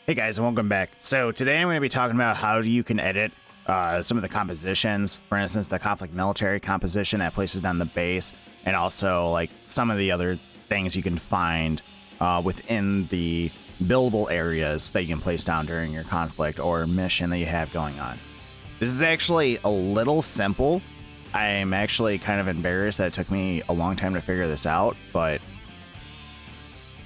Hey guys, and welcome back. So today I'm going to be talking about how you can edit some of the compositions. For instance, the ConflictMilitary composition that places down the base, and also like some of the other things you can find within the buildable areas that you can place down during your conflict or mission that you have going on. This is actually a little simple. I'm actually kind of embarrassed that it took me a long time to figure this out, but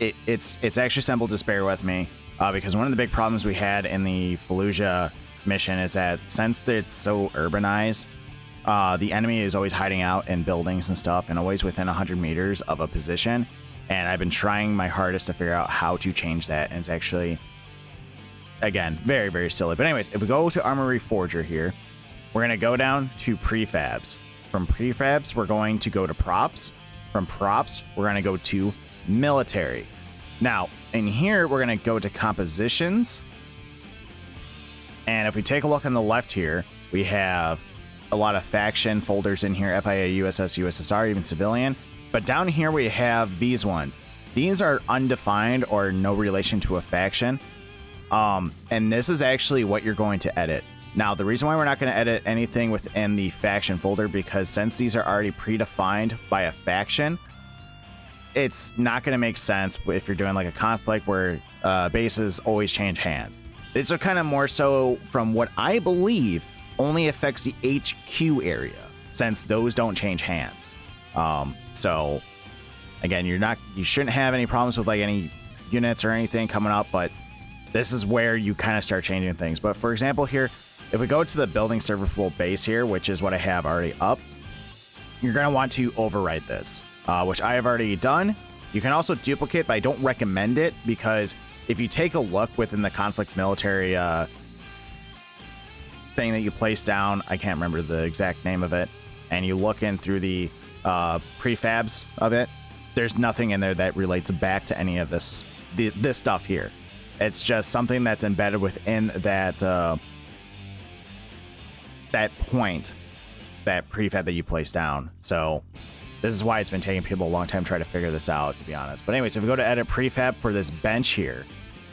it's actually simple. Just bear with me. Because one of the big problems we had in the Fallujah mission is that since it's so urbanized, the enemy is always hiding out in buildings and stuff and always within 100 meters of a position. And I've been trying my hardest to figure out how to change that. And it's actually, again, very, very silly. But anyways, if we go to Armory Forger here, we're going to go down to prefabs. From prefabs, we're going to go to props. From props, we're going to go to military. Now, in here, we're going to go to compositions. And if we take a look on the left here, we have a lot of faction folders in here, FIA, USS, USSR, even civilian. But down here, we have these ones. These are undefined or no relation to a faction. And this is actually what you're going to edit. Now, the reason why we're not going to edit anything within the faction folder, because since these are already predefined by a faction, it's not going to make sense if you're doing like a conflict where bases always change hands. These are kind of more so, from what I believe, only affects the HQ area, since those don't change hands. So again, you shouldn't have any problems with like any units or anything coming up, but this is where you kind of start changing things. But for example here, if we go to the building serverable base here, which is what I have already up, you're going to want to overwrite this. Which I have already done. You can also duplicate, but I don't recommend it, because if you take a look within the ConflictMilitary thing that you place down, I can't remember the exact name of it, and you look in through the prefabs of it, there's nothing in there that relates back to any of this stuff here. It's just something that's embedded within that point, that prefab that you place down. So this is why it's been taking people a long time to try to figure this out, to be honest. But anyways, if we go to edit prefab for this bench here,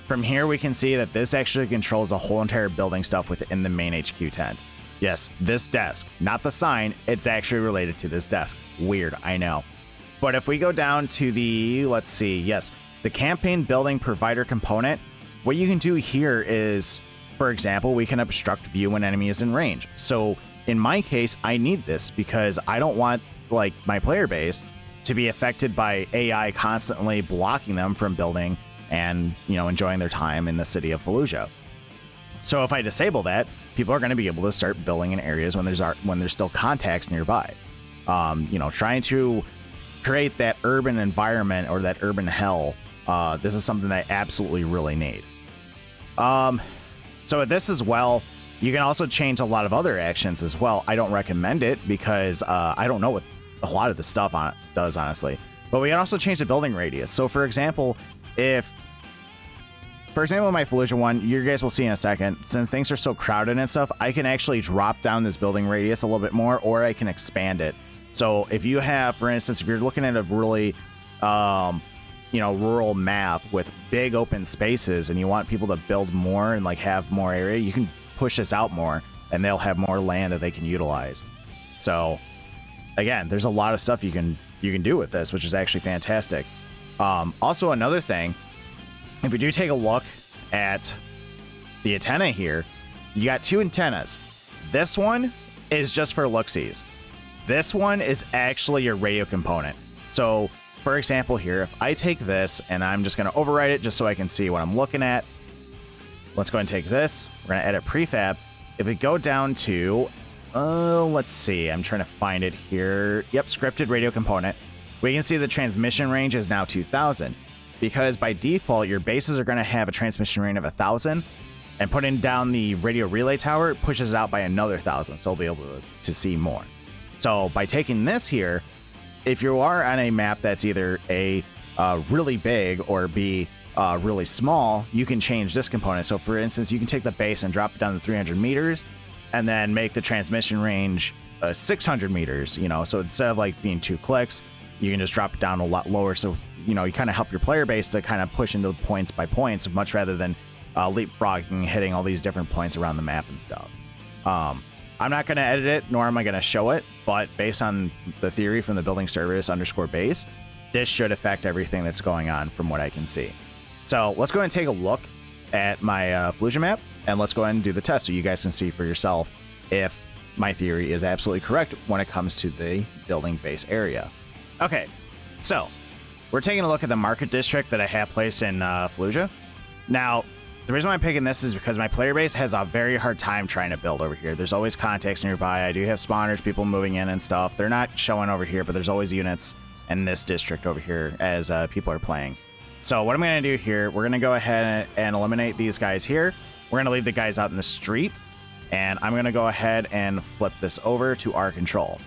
from here we can see that this actually controls the whole entire building stuff within the main HQ tent. Yes, this desk, not the sign, it's actually related to this desk. Weird, I know. But if we go down to the, let's see, yes, the campaign building provider component, what you can do here is, for example, we can obstruct view when enemy is in range. So in my case, I need this because I don't want like my player base to be affected by AI constantly blocking them from building and, you know, enjoying their time in the city of Fallujah. So if I disable that, people are going to be able to start building in areas when there's still contacts nearby. You know, trying to create that urban environment or that urban hell. This is something that I absolutely really need. So with this as well, you can also change a lot of other actions as well. I don't recommend it because I don't know what a lot of the stuff on it does, honestly. But we can also change the building radius. So for example, my Fallujah one, you guys will see in a second, since things are so crowded and stuff, I can actually drop down this building radius a little bit more, or I can expand it. So if you have, for instance, if you're looking at a really, rural map with big open spaces and you want people to build more and like have more area, you can push this out more and they'll have more land that they can utilize. So again, there's a lot of stuff you can do with this, which is actually fantastic. Also, another thing, if we do take a look at the antenna here, you got two antennas. This one is just for look-sees. This one is actually your radio component. So for example here, if I take this and I'm just going to overwrite it just so I can see what I'm looking at. Let's go ahead and take this. We're going to edit prefab. If we go down to, let's see, I'm trying to find it here. Yep, scripted radio component. We can see the transmission range is now 2,000. Because by default, your bases are going to have a transmission range of 1,000. And putting down the radio relay tower, it pushes out by another 1,000. So we'll be able to see more. So by taking this here, if you are on a map that's either A, really big, or B, really small, you can change this component. So for instance, you can take the base and drop it down to 300 meters and then make the transmission range 600 meters, you know, so instead of like being 2 clicks, you can just drop it down a lot lower. So, you know, you kind of help your player base to kind of push into points by points, much rather than leapfrogging, hitting all these different points around the map and stuff. I'm not going to edit it, nor am I going to show it, but based on the theory from the building service _base, this should affect everything that's going on from what I can see. So let's go ahead and take a look at my Fallujah map, and let's go ahead and do the test so you guys can see for yourself if my theory is absolutely correct when it comes to the building base area. Okay, so we're taking a look at the market district that I have placed in Fallujah. Now, the reason why I'm picking this is because my player base has a very hard time trying to build over here. There's always contacts nearby. I do have spawners, people moving in and stuff. They're not showing over here, but there's always units in this district over here as people are playing. So what I'm going to do here, we're going to go ahead and eliminate these guys here. We're going to leave the guys out in the street, and I'm going to go ahead and flip this over to our control.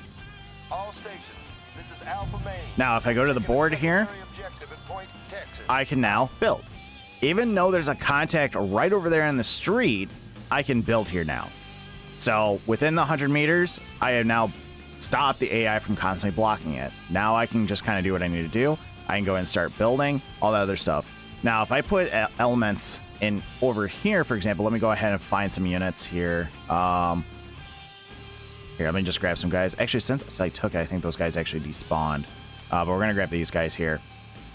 All stations, this is Alpha Main. Now, if I go to the board here, I can now build. Even though there's a contact right over there in the street, I can build here now. So within the 100 meters, I have now stopped the AI from constantly blocking it. Now I can just kind of do what I need to do. I can go and start building, all that other stuff. Now, if I put elements in over here, for example, let me go ahead and find some units here. Here, let me just grab some guys. Actually, since I took it, I think those guys actually despawned. But we're going to grab these guys here.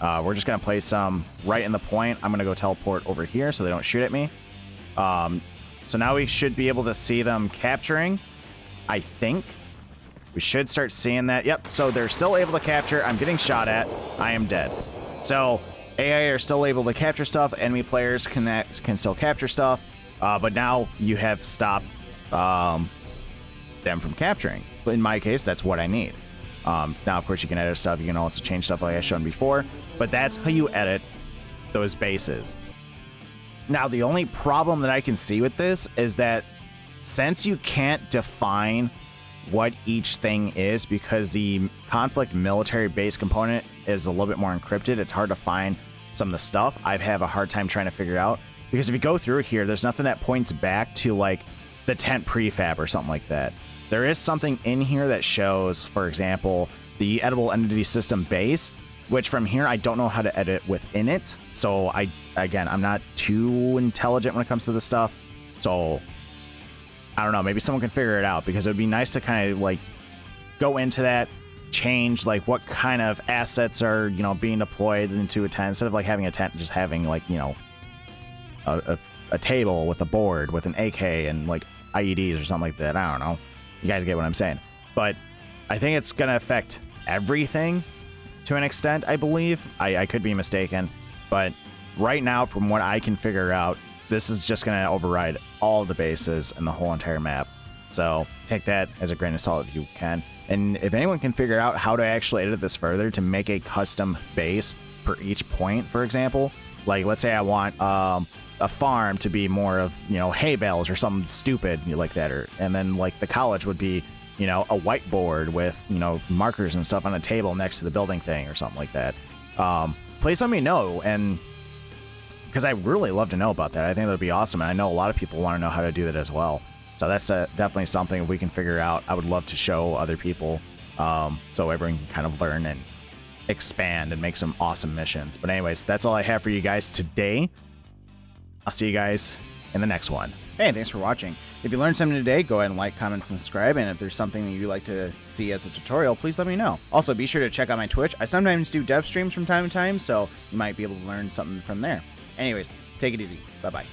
We're just going to place some right in the point. I'm going to go teleport over here so they don't shoot at me. So now we should be able to see them capturing. I think we should start seeing that. Yep, so they're still able to capture. I'm getting shot at. I am dead. So AI are still able to capture stuff. Enemy players can still capture stuff. But now you have stopped them from capturing. But in my case, that's what I need. Now, of course, you can edit stuff. You can also change stuff like I shown before. But that's how you edit those bases. Now, the only problem that I can see with this is that since you can't define what each thing is, because the conflict military base component is a little bit more encrypted, it's hard to find some of the stuff. I have a hard time trying to figure out, because if you go through here, there's nothing that points back to like the tent prefab or something like that. There is something in here that shows, for example, the edible entity system base, which from here, I don't know how to edit within it. So I'm not too intelligent when it comes to this stuff. So I don't know, maybe someone can figure it out, because it would be nice to kind of like go into that, change like what kind of assets are, being deployed into a tent, instead of like having a tent, just having like, a table with a board with an AK and like IEDs or something like that. I don't know. You guys get what I'm saying. But I think it's going to affect everything to an extent, I believe. I could be mistaken. But right now, from what I can figure out, this is just going to override all the bases and the whole entire map. So take that as a grain of salt if you can. And if anyone can figure out how to actually edit this further to make a custom base for each point, for example, like let's say I want a farm to be more of, hay bales or something stupid like that. And then like the college would be, a whiteboard with, markers and stuff on a table next to the building thing or something like that. Please let me know. And because I really love to know about that. I think that would be awesome. And I know a lot of people want to know how to do that as well. So that's definitely something we can figure out. I would love to show other people so everyone can kind of learn and expand and make some awesome missions. But anyways, that's all I have for you guys today. I'll see you guys in the next one. Hey, thanks for watching. If you learned something today, go ahead and like, comment, and subscribe. And if there's something that you'd like to see as a tutorial, please let me know. Also, be sure to check out my Twitch. I sometimes do dev streams from time to time, so you might be able to learn something from there. Anyways, take it easy. Bye-bye.